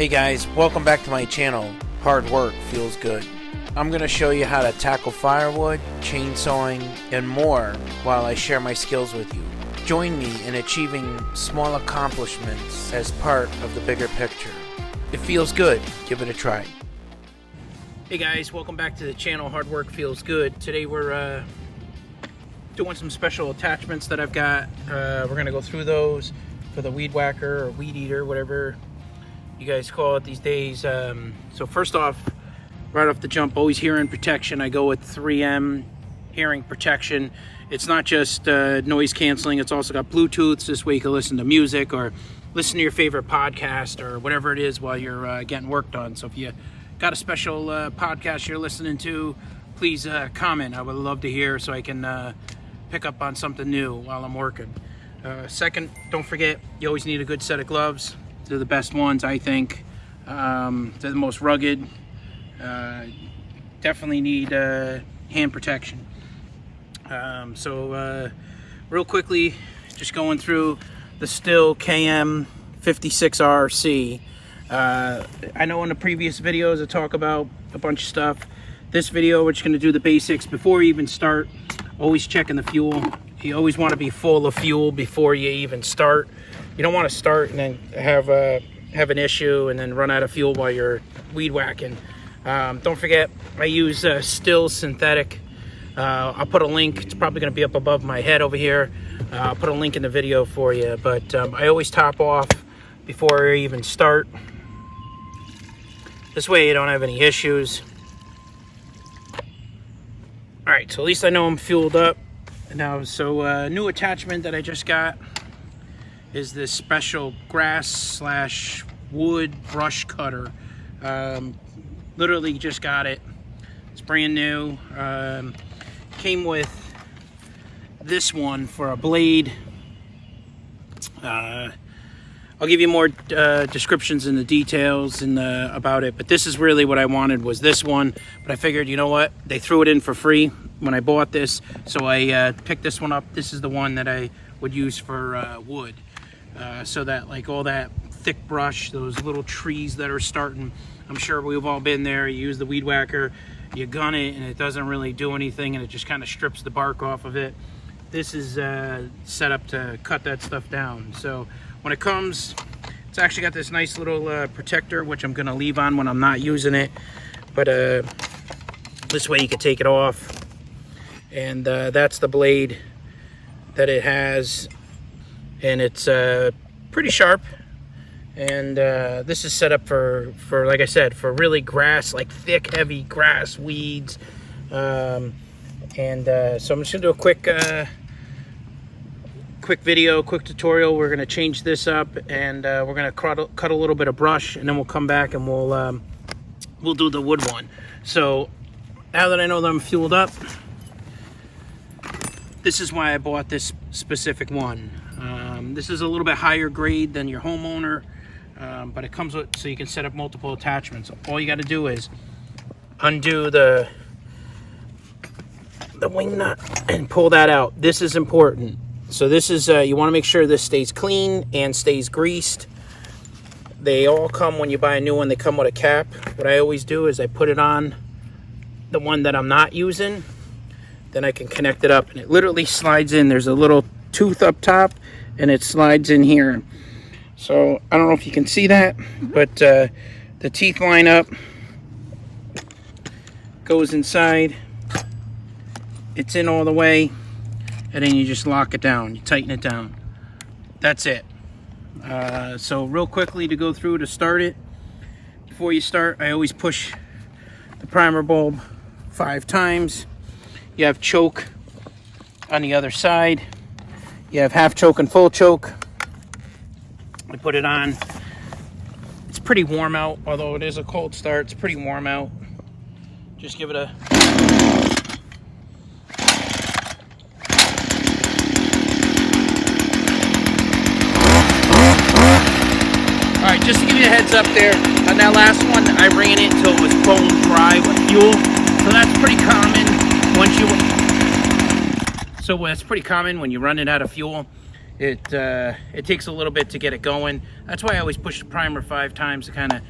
Hey guys, welcome back to my channel. Hard work feels good. I'm going to show you how to tackle firewood, chainsawing, and more while I share my skills with you. Join me in achieving small accomplishments as part of the bigger picture. It feels good. Give it a try. Hey guys, welcome back to the channel. Hard work feels good. Today we're doing some special attachments that I've got. We're going to go through those for the weed whacker or weed eater, whatever you guys call it these days. So first off, right off the jump, always hearing protection. I go with 3M hearing protection. It's not just noise canceling, it's also got Bluetooth. This way you can listen to music or listen to your favorite podcast or whatever it is while you're getting work done. So if you got a special podcast you're listening to, please comment. I would love to hear so I can pick up on something new while I'm working. Second, don't forget, you always need a good set of gloves. They're the best ones, I think. They're the most rugged. Definitely need hand protection. Real quickly, just going through the STIHL KM 56RC. I know in the previous videos I talk about a bunch of stuff. This video, we're just going to do the basics. Before you even start, always checking the fuel. You always want to be full of fuel before you even start. You don't want to start and then have an issue and then run out of fuel while you're weed whacking. Don't forget, I use STIHL Synthetic. I'll put a link. It's probably going to be up above my head over here. I'll put a link in the video for you. But I always top off before I even start. This way you don't have any issues. All right, so at least I know I'm fueled up. Now, so new attachment that I just got is this special grass/wood brush cutter. Literally just got it. It's brand new. Came with this one for a blade. I'll give you more descriptions and the details and about it, but this is really what I wanted, was this one. But I figured, you know what, they threw it in for free when I bought this, so I picked this one up. This is the one that I would use for wood, so that like all that thick brush, those little trees that are starting, I'm sure we've all been there. You use the weed whacker, you gun it, and it doesn't really do anything, and it just kind of strips the bark off of it. This is set up to cut that stuff down. So when it comes, it's actually got this nice little protector, which I'm gonna leave on when I'm not using it. But this way you can take it off. And that's the blade that it has. And it's pretty sharp. And this is set up for, like I said, for really grass, like thick, heavy grass, weeds. So I'm just gonna do a quick video, quick tutorial. We're gonna change this up, and we're gonna cut a little bit of brush, and then we'll come back and we'll do the wood one. So now that I know that I'm fueled up, this is why I bought this specific one. This is a little bit higher grade than your homeowner, but it comes with, so you can set up multiple attachments. All you got to do is undo the wing nut and pull that out. This is important. So this is, you want to make sure this stays clean and stays greased. They all come, when you buy a new one, they come with a cap. What I always do is I put it on the one that I'm not using, then I can connect it up, and it literally slides in. There's a little tooth up top, and it slides in here. So I don't know if you can see that, but the teeth line up, goes inside, it's in all the way, and then you just lock it down, you tighten it down. That's it. So real quickly to go through to start it, before you start, I always push the primer bulb 5 times. You have choke on the other side. You have half choke and full choke. I put it on. It's pretty warm out, although it is a cold start. It's pretty warm out. Just give it a... Alright, just to give you a heads up there, on that last one, I ran it until it was bone dry with fuel. So that's pretty common once you... So that's pretty common when you run it out of fuel. it takes a little bit to get it going. That's why I always push the primer 5 times to kind of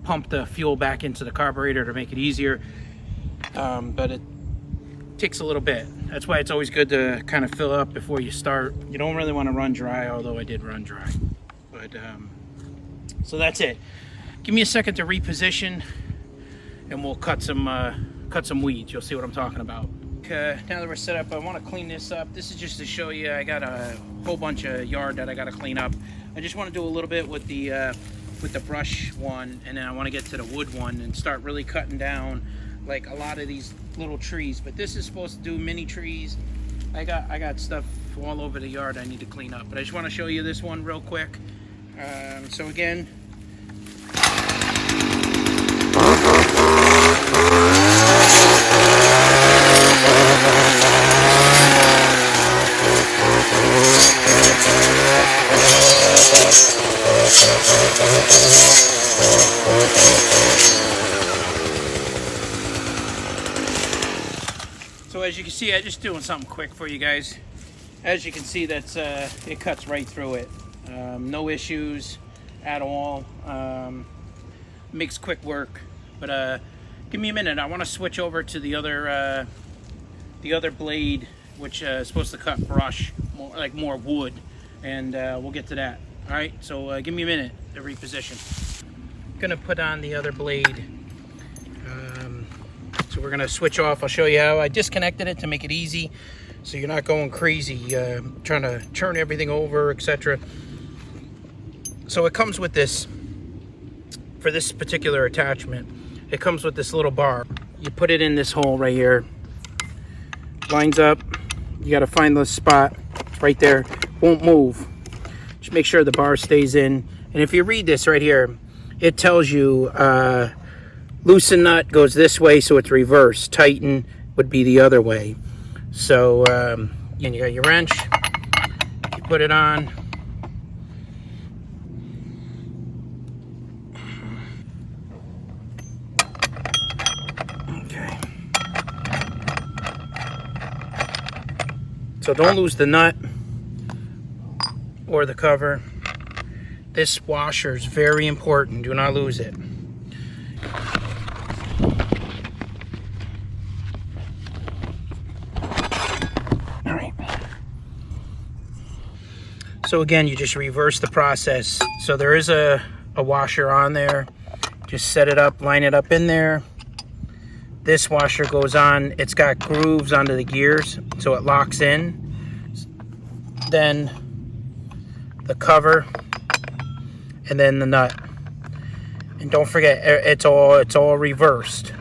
pump the fuel back into the carburetor to make it easier. But it takes a little bit. That's why it's always good to kind of fill up before you start. You don't really want to run dry, although I did run dry. But so that's it. Give me a second to reposition, and we'll cut some weeds. You'll see what I'm talking about. Now that we're set up, I want to clean this up. This is just to show you I got a whole bunch of yard that I got to clean up. I just want to do a little bit with the brush one, and then I want to get to the wood one and start really cutting down like a lot of these little trees. But this is supposed to do mini trees. I got stuff all over the yard I need to clean up, but I just want to show you this one real quick. So again, so as you can see, I'm just doing something quick for you guys. As you can see, that's it cuts right through it. No issues at all. Makes quick work. But give me a minute. I want to switch over to the other blade, which is supposed to cut brush, more wood, and we'll get to that. All right. So give me a minute to reposition. I'm gonna put on the other blade. So we're gonna switch off. I'll show you how I disconnected it to make it easy, so you're not going crazy trying to turn everything over, etc. So it comes with this, for this particular attachment, it comes with this little bar. You put it in this hole right here, lines up. You got to find the spot. It's right there, won't move. Just make sure the bar stays in. And if you read this right here, it tells you loosen nut goes this way, so it's reverse. Tighten would be the other way. So and you got your wrench, you put it on. Okay. So don't lose the nut or the cover. This washer is very important. Do not lose it. So again, you just reverse the process. So there is a washer on there. Just set it up, line it up in there. This washer goes on. It's got grooves onto the gears, so it locks in. Then the cover, and then the nut. And don't forget, it's all reversed.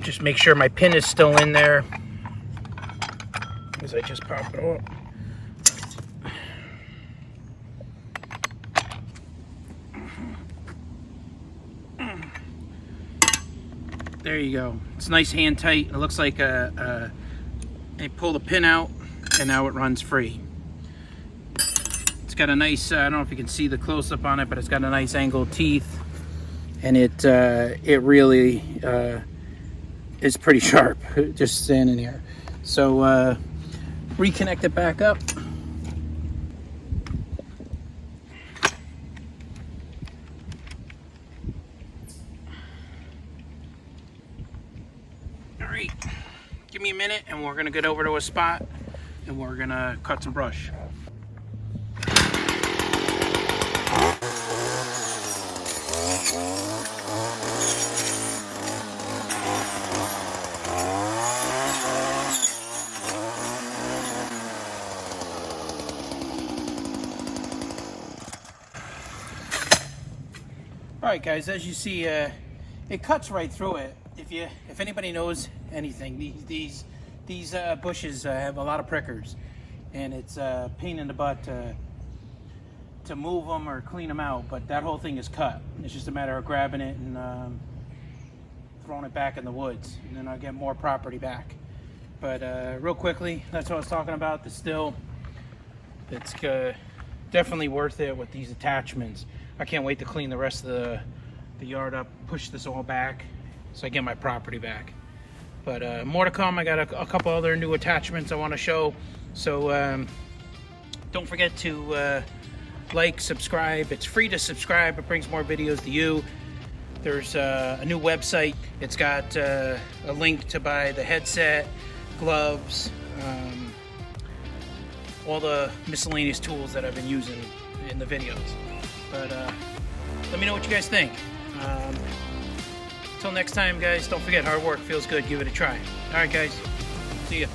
Just make sure my pin is still in there, because I just pop it up. There you go. It's nice hand tight. It looks like I pull the pin out, and now it runs free. It's got a nice, I don't know if you can see the close-up on it, but it's got a nice angled teeth, and it really is pretty sharp, just standing here. So reconnect it back up. All right, give me a minute, and we're gonna get over to a spot, and we're gonna cut some brush. All right, guys, as you see, it cuts right through it. If anybody knows anything, these bushes have a lot of prickers, and it's a pain in the butt to move them or clean them out. But that whole thing is cut. It's just a matter of grabbing it and throwing it back in the woods, and then I'll get more property back. But real quickly, that's what I was talking about. The STIHL, it's definitely worth it with these attachments. I can't wait to clean the rest of the yard up, push this all back, so I get my property back. But more to come. I got a couple other new attachments I want to show. So don't forget to like, subscribe. It's free to subscribe. It brings more videos to you. There's a new website. It's got a link to buy the headset, gloves, all the miscellaneous tools that I've been using in the videos. But let me know what you guys think. Until next time, guys, don't forget, hard work feels good. Give it a try. All right, guys. See ya.